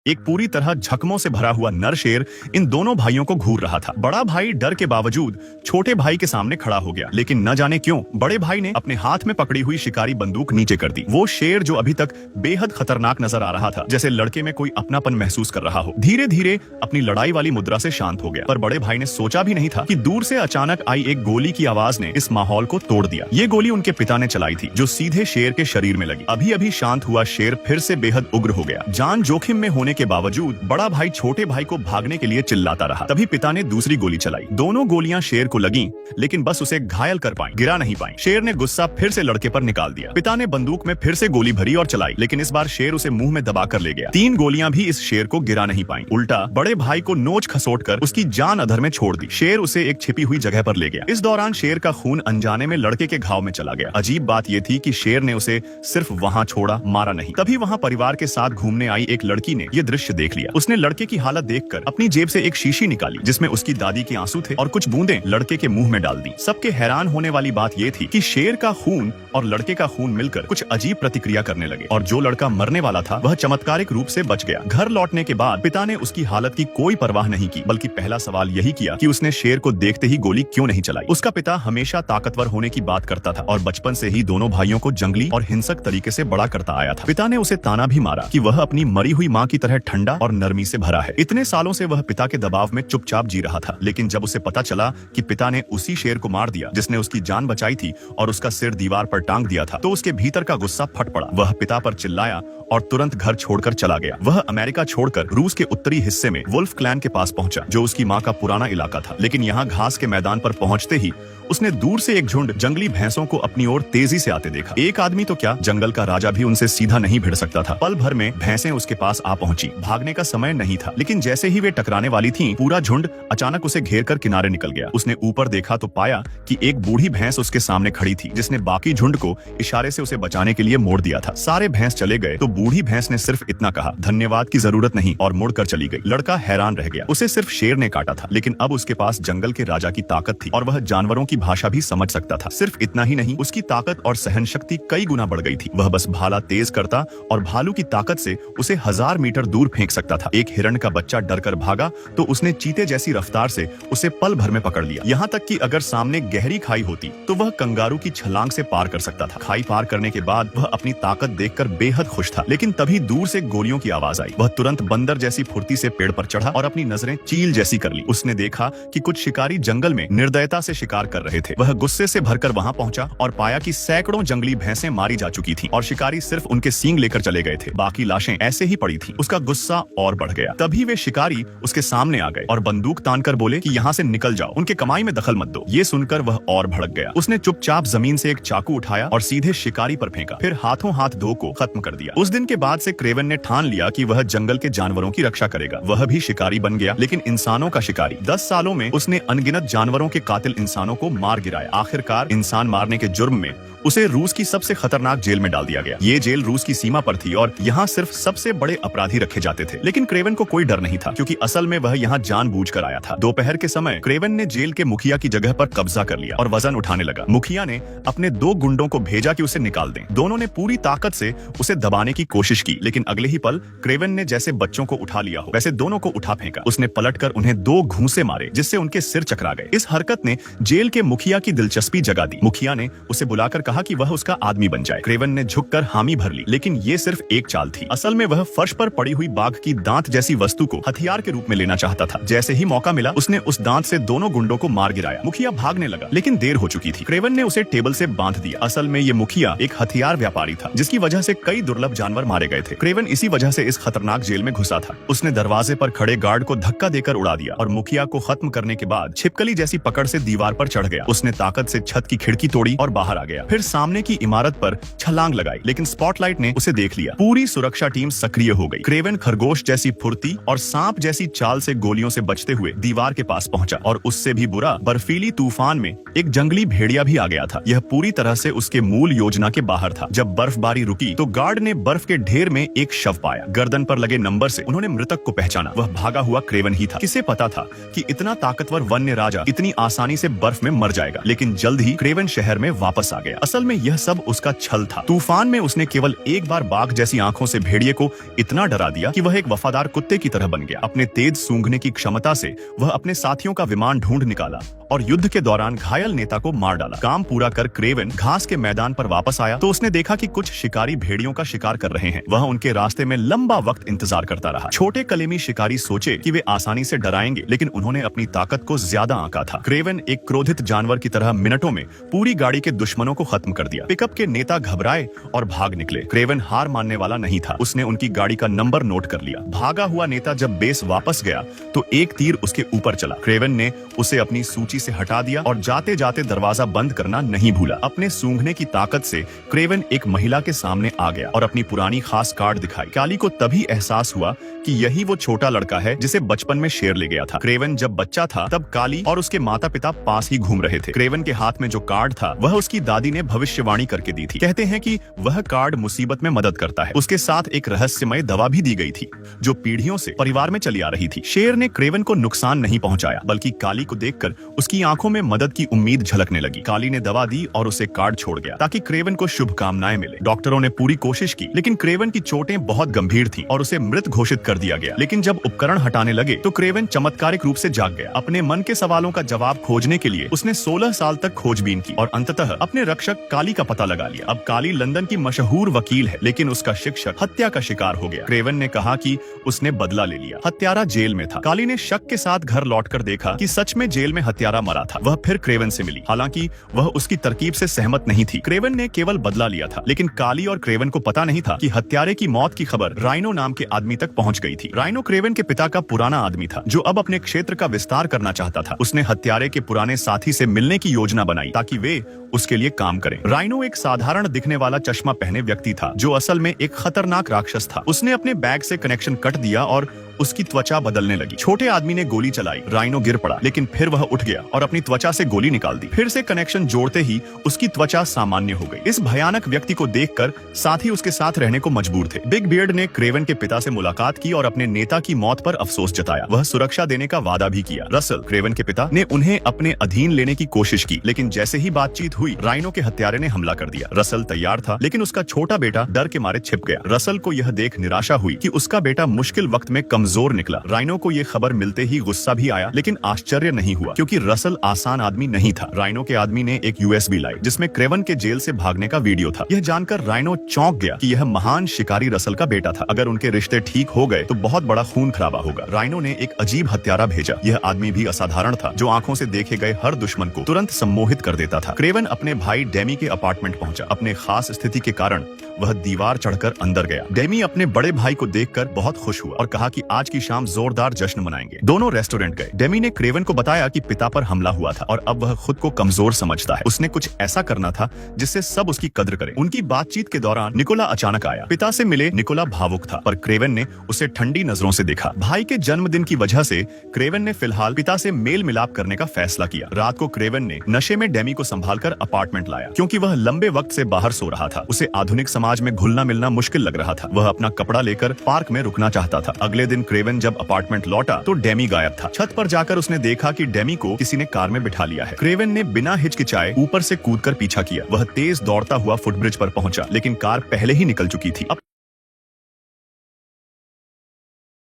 एक पूरी तरह जख्मों से भरा हुआ नर शेर इन दोनों भाइयों को घूर रहा था। बड़ा भाई डर के बावजूद छोटे भाई के सामने खड़ा हो गया, लेकिन न जाने क्यों बड़े भाई ने अपने हाथ में पकड़ी हुई शिकारी बंदूक नीचे कर दी। वो शेर जो अभी तक बेहद खतरनाक नजर आ रहा था, जैसे लड़के में कोई अपनापन महसूस कर रहा हो, धीरे धीरे अपनी लड़ाई वाली मुद्रा से शांत हो गया। पर बड़े भाई ने सोचा भी नहीं था कि दूर से अचानक आई एक गोली की आवाज ने इस माहौल को तोड़ दिया। ये गोली उनके पिता ने चलाई थी, जो सीधे शेर के शरीर में लगी। अभी अभी शांत हुआ शेर फिर से बेहद उग्र हो गया। जान जोखिम में होने के बावजूद बड़ा भाई छोटे भाई को भागने के लिए चिल्लाता रहा। तभी पिता ने दूसरी गोली चलाई। दोनों गोलियां शेर को लगीं, लेकिन बस उसे घायल कर पाई, गिरा नहीं पाई। शेर ने गुस्सा फिर से लड़के पर निकाल दिया। पिता ने बंदूक में फिर से गोली भरी और चलाई, लेकिन इस बार शेर उसे मुंह में दबाकर ले गया। 3 गोलियां भी इस शेर को गिरा नहीं पाई, उल्टा बड़े भाई को नोच खसोट कर उसकी जान अधर में छोड़ दी। शेर उसे एक छिपी हुई जगह पर ले गया। इस दौरान शेर का खून अनजाने में लड़के के घाव में चला गया। अजीब बात यह थी कि शेर ने उसे सिर्फ वहां छोड़ा, मारा नहीं। तभी वहां परिवार के साथ घूमने आई एक लड़की ने यह दृश्य देख लिया। उसने लड़के की हालत देखकर अपनी जेब से एक शीशी निकाली, जिसमें उसकी दादी के आंसू थे, और कुछ बूंदें लड़के के मुंह में डाल दी। सबके हैरान होने वाली बात यह थी कि शेर का खून और लड़के का खून मिलकर कुछ अजीब प्रतिक्रिया करने लगे, और जो लड़का मरने वाला था वह चमत्कारिक रूप से बच गया। घर लौटने के बाद पिता ने उसकी हालत की कोई परवाह नहीं की, बल्कि पहला सवाल यही किया कि उसने शेर को देखते ही गोली क्यों नहीं चलाई। उसका पिता हमेशा ताकतवर होने की बात करता था और बचपन से ही दोनों भाइयों को जंगली और हिंसक तरीके से बड़ा करता आया था। पिता ने उसे ताना भी मारा कि वह अपनी मरी हुई माँ की तरह ठंडा और नरमी से भरा है। इतने सालों से वह पिता के दबाव में चुपचाप जी रहा था, लेकिन जब उसे पता चला कि पिता ने उसी शेर को मार दिया जिसने उसकी जान बचाई थी और उसका सिर दीवार पर टांग दिया था, तो उसके भीतर का गुस्सा फट पड़ा। वह पिता पर चिल्लाया और तुरंत घर छोड़कर चला गया। वह अमेरिका छोड़कर रूस के उत्तरी हिस्से में वुल्फ क्लैन के पास पहुंचा, जो उसकी माँ का पुराना इलाका था। लेकिन यहाँ घास के मैदान पर पहुंचते ही उसने दूर से एक झुंड जंगली भैंसों को अपनी ओर तेजी से आते देखा। एक आदमी तो क्या, जंगल का राजा भी उनसे सीधा नहीं भिड़ सकता था। पल भर में भैंसें उसके पास आ पहुंची। भागने का समय नहीं था, लेकिन जैसे ही वे टकराने वाली थीं, पूरा झुंड अचानक उसे घेर कर किनारे निकल गया। उसने ऊपर देखा तो पाया कि एक बूढ़ी भैंस उसके सामने खड़ी थी, जिसने बाकी झुंड को इशारे से उसे बचाने के लिए मोड़ दिया था। सारे भैंस चले गए तो बूढ़ी भैंस ने सिर्फ इतना कहा, धन्यवाद की जरूरत नहीं, और मुड़कर चली गई। लड़का हैरान रह गया। उसे सिर्फ शेर ने काटा था, लेकिन अब उसके पास जंगल के राजा की ताकत थी और वह जानवरों की भाषा भी समझ सकता था। सिर्फ इतना ही नहीं, उसकी ताकत और सहन शक्ति कई गुना बढ़ गई थी। वह बस भाला तेज करता और भालू की ताकत से उसे 1000 मीटर दूर फेंक सकता था। एक हिरण का बच्चा डरकर भागा तो उसने चीते जैसी रफ्तार से उसे पल भर में पकड़ लिया। यहाँ तक कि अगर सामने गहरी खाई होती तो वह कंगारू की छलांग से पार कर सकता था। खाई पार करने के बाद वह अपनी ताकत देखकर बेहद खुश था, लेकिन तभी दूर से गोलियों की आवाज आई। वह तुरंत बंदर जैसी फुर्ती से पेड़ पर चढ़ा और अपनी नजरें चील जैसी कर ली। उसने देखा कि कुछ शिकारी जंगल में निर्दयता से शिकार कर रहे थे। वह गुस्से से भरकर वहां पहुंचा और पाया कि सैकड़ों जंगली भैंसें मारी जा चुकी थीं और शिकारी सिर्फ उनके सींग लेकर चले गए थे। बाकी लाशें ऐसे ही पड़ी थीं। उसका गुस्सा और बढ़ गया। तभी वे शिकारी उसके सामने आ गए और बंदूक तानकर बोले कि यहाँ से निकल जाओ, उनके कमाई में दखल मत दो। ये सुनकर वह और भड़क गया। उसने चुपचाप जमीन से एक चाकू उठाया और सीधे शिकारी पर फेंका, फिर हाथों हाथ दो को खत्म कर दिया। उस दिन के बाद से क्रेवन ने ठान लिया कि वह जंगल के जानवरों की रक्षा करेगा। वह भी शिकारी बन गया, लेकिन इंसानों का शिकारी। 10 सालों में उसने अनगिनत जानवरों के कातिल इंसानों को मार गिराया। आखिरकार इंसान मारने के जुर्म में उसे रूस की सबसे खतरनाक जेल में डाल दिया गया। ये जेल रूस की सीमा पर थी और यहाँ सिर्फ सबसे बड़े अपराधी रखे जाते थे। लेकिन क्रेवन को कोई डर नहीं था, क्योंकि असल में वह यहाँ जानबूझकर आया था। दोपहर के समय क्रेवन ने जेल के मुखिया की जगह पर कब्जा कर लिया और वजन उठाने लगा। मुखिया ने अपने 2 गुंडों को भेजा कि उसे निकाल दें। दोनों ने पूरी ताकत से उसे दबाने की कोशिश की, लेकिन अगले ही पल क्रेवन ने जैसे बच्चों को उठा लिया हो वैसे दोनों को उठा फेंका। उसने पलटकर उन्हें 2 घूंसे मारे, जिससे उनके सिर चकरा गए। इस हरकत ने जेल के मुखिया की दिलचस्पी जगा दी। मुखिया ने उसे बुलाकर कहा कि वह उसका आदमी बन जाए। क्रेवन ने झुककर हामी भर ली, लेकिन ये सिर्फ एक चाल थी। असल में वह फर्श पर पड़ी हुई बाघ की दांत जैसी वस्तु को हथियार के रूप में लेना चाहता था। जैसे ही मौका मिला, उसने उस दांत से दोनों गुंडों को मार गिराया। मुखिया भागने लगा, लेकिन देर हो चुकी थी। क्रेवन ने उसे टेबल से बांध दिया। असल में ये मुखिया एक हथियार व्यापारी था, जिसकी वजह से कई दुर्लभ जानवर मारे गए थे। क्रेवन इसी वजह से इस खतरनाक जेल में घुसा था। उसने दरवाजे पर खड़े गार्ड को धक्का देकर उड़ा दिया और मुखिया को खत्म करने के बाद छिपकली जैसी पकड़ से दीवार पर चढ़ गया। उसने ताकत से छत की खिड़की तोड़ी और बाहर आ गया। फिर सामने की इमारत पर छलांग लगाई, लेकिन स्पॉटलाइट ने उसे देख लिया। पूरी सुरक्षा टीम सक्रिय हो गई। क्रेवन खरगोश जैसी फुर्ती और सांप जैसी चाल से गोलियों से बचते हुए दीवार के पास पहुंचा, और उससे भी बुरा बर्फीली तूफान में एक जंगली भेड़िया भी आ गया था। यह पूरी तरह से उसके मूल योजना के बाहर था। जब बर्फबारी रुकी तो गार्ड ने बर्फ के ढेर में एक शव पाया। गर्दन पर लगे नंबर से उन्होंने मृतक को पहचाना। वह भागा हुआ क्रेवन ही था। किसे पता था कि इतना ताकतवर वन्य राजा इतनी आसानी से बर्फ में मर जाएगा। लेकिन जल्द ही क्रेवन शहर में वापस आ गया। असल में यह सब उसका छल था। तूफान में उसने केवल एक बार बाघ जैसी आंखों से भेड़िए को इतना डरा दिया कि वह एक वफादार कुत्ते की तरह बन गया। अपने तेज सूंघने की क्षमता से वह अपने साथियों का विमान ढूंढ निकाला और युद्ध के दौरान घायल नेता को मार डाला। काम पूरा कर क्रेवन घास के मैदान पर वापस आया तो उसने देखा कि कुछ शिकारी भेड़ियों का शिकार कर रहे हैं। वह उनके रास्ते में लंबा वक्त इंतजार करता रहा। छोटे कलेमी शिकारी सोचे कि वे आसानी से डराएंगे, लेकिन उन्होंने अपनी ताकत को ज्यादा आंका था। क्रेवन एक क्रोधित जानवर की तरह मिनटों में पूरी गाड़ी के दुश्मनों को खत्म कर दिया। पिकअप के नेता घबराए और भाग निकले। क्रेवन हार मानने वाला नहीं था। उसने उनकी गाड़ी का नंबर नोट कर लिया। भागा हुआ नेता जब बेस वापस गया तो एक तीर उसके ऊपर चला। क्रेवन ने उसे अपनी सूची से हटा दिया और जाते जाते दरवाजा बंद करना नहीं भूला। अपने सूंघने की ताकत से क्रेवन एक महिला के सामने आ गया और अपनी पुरानी खास कार्ड दिखाई। काली को तभी एहसास हुआ कि यही वो छोटा लड़का है जिसे बचपन में शेर ले गया था। क्रेवन जब बच्चा था तब काली और उसके माता पिता पास ही घूम रहे थे। क्रेवन के हाथ में जो कार्ड था वह उसकी दादी ने भविष्यवाणी करके दी थी। कहते हैं कि वह कार्ड मुसीबत में मदद करता है। उसके साथ एक रहस्यमय दवा भी दी गई थी जो पीढ़ियों से परिवार में चली आ रही थी। शेर ने क्रेवन को नुकसान नहीं पहुंचाया, बल्कि काली को देखकर उसकी आंखों में मदद की उम्मीद झलकने लगी। काली ने दवा दी और उसे कार्ड छोड़ गया ताकि क्रेवन को शुभकामनाएं मिले। डॉक्टरों ने पूरी कोशिश की, लेकिन क्रेवन की चोटें बहुत गंभीर थीं और उसे मृत घोषित कर दिया गया। लेकिन जब उपकरण हटाने लगे तो क्रेवन चमत्कारिक रूप से जाग गया। अपने मन के सवालों का जवाब खोजने के लिए उसने 16 साल तक खोजबीन की और अंततः अपने रक्षक काली का पता लगा लिया। अब काली लंदन की मशहूर वकील है, लेकिन उसका शिक्षक हत्या का शिकार हो गया। क्रेवन ने कहा कि उसने बदला ले लिया। हत्यारा जेल में था। काली ने शक के साथ घर लौटकर देखा कि सच में जेल में हत्यारा मरा था। वह फिर क्रेवन से मिली, हालांकि वह उसकी तरकीब से सहमत नहीं थी। क्रेवन ने केवल बदला लिया था, लेकिन काली और क्रेवन को पता नहीं था कि हत्यारे की मौत की खबर राइनो नाम के आदमी तक पहुंच गई थी। राइनो क्रेवन के पिता का पुराना आदमी था जो अब अपने क्षेत्र का विस्तार करना चाहता था। उसने हत्यारे के पुराने साथी से मिलने की योजना बनाई ताकि वे उसके लिए काम करें। राइनो एक साधारण दिखने वाला चश्मा पहने व्यक्ति था जो असल में एक खतरनाक राक्षस था। उसने अपने बैग से कनेक्शन कट दिया और उसकी त्वचा बदलने लगी। छोटे आदमी ने गोली चलाई। राइनो गिर पड़ा, लेकिन फिर वह उठ गया और अपनी त्वचा से गोली निकाल दी। फिर से कनेक्शन जोड़ते ही उसकी त्वचा सामान्य हो गई। इस भयानक व्यक्ति को देखकर साथी उसके साथ रहने को मजबूर थे। बिग बियर्ड ने क्रेवन के पिता से मुलाकात की और अपने नेता की मौत पर अफसोस जताया। वह सुरक्षा देने का वादा भी किया। रसल, क्रेवन के पिता, ने उन्हें अपने अधीन लेने की कोशिश की, लेकिन जैसे ही बातचीत हुई राइनो के हत्यारे ने हमला कर दिया। रसल तैयार था, लेकिन उसका छोटा बेटा डर के मारे छिप गया। रसल को यह देख निराशा हुई कि उसका बेटा मुश्किल वक्त में कमजोर निकला। राइनो को यह खबर मिलते ही गुस्सा भी आया, लेकिन आश्चर्य नहीं हुआ क्योंकि रसल आसान आदमी नहीं था। राइनो के आदमी ने एक यूएसबी लाई जिसमें क्रेवन के जेल से भागने का वीडियो था। यह जानकर राइनो चौंक गया कि यह महान शिकारी रसल का बेटा था। अगर उनके रिश्ते ठीक हो गए तो बहुत बड़ा खून खराबा होगा। राइनो ने एक अजीब हत्यारा भेजा। यह आदमी भी असाधारण था जो आंखों से देखे गए हर दुश्मन को तुरंत सम्मोहित कर देता था। क्रेवन अपने भाई डेमी के अपार्टमेंट पहुंचा। अपने खास स्थिति के कारण वह दीवार चढ़कर अंदर गया। डेमी अपने बड़े भाई को देखकर बहुत खुश हुआ और कहा कि आज की शाम जोरदार जश्न मनाएंगे। दोनों रेस्टोरेंट गए। डेमी ने क्रेवन को बताया कि पिता पर हमला हुआ था और अब वह खुद को कमजोर समझता है। उसने कुछ ऐसा करना था जिससे सब उसकी कद्र करें। उनकी बातचीत के दौरान निकोला अचानक आया। पिता से मिले निकोला भावुक था, पर क्रेवन ने उसे ठंडी नजरों से देखा। भाई के जन्मदिन की वजह से क्रेवन ने फिलहाल पिता से मेल मिलाप करने का फैसला किया। रात को क्रेवन ने नशे में डेमी को संभालकर अपार्टमेंट लाया क्योंकि वह लंबे वक्त से बाहर सो रहा था। उसे आधुनिक समाज में घुलना मिलना मुश्किल लग रहा था। वह अपना कपड़ा लेकर पार्क में रुकना चाहता था। अगले दिन क्रेवन जब अपार्टमेंट लौटा तो डेमी गायब था। छत पर जाकर उसने देखा कि डेमी को किसी ने कार में बिठा लिया है। क्रेवन ने बिना हिचकिचाए ऊपर से कूदकर पीछा किया। वह तेज दौड़ता हुआ फुटब्रिज पर पहुंचा, लेकिन कार पहले ही निकल चुकी थी। अब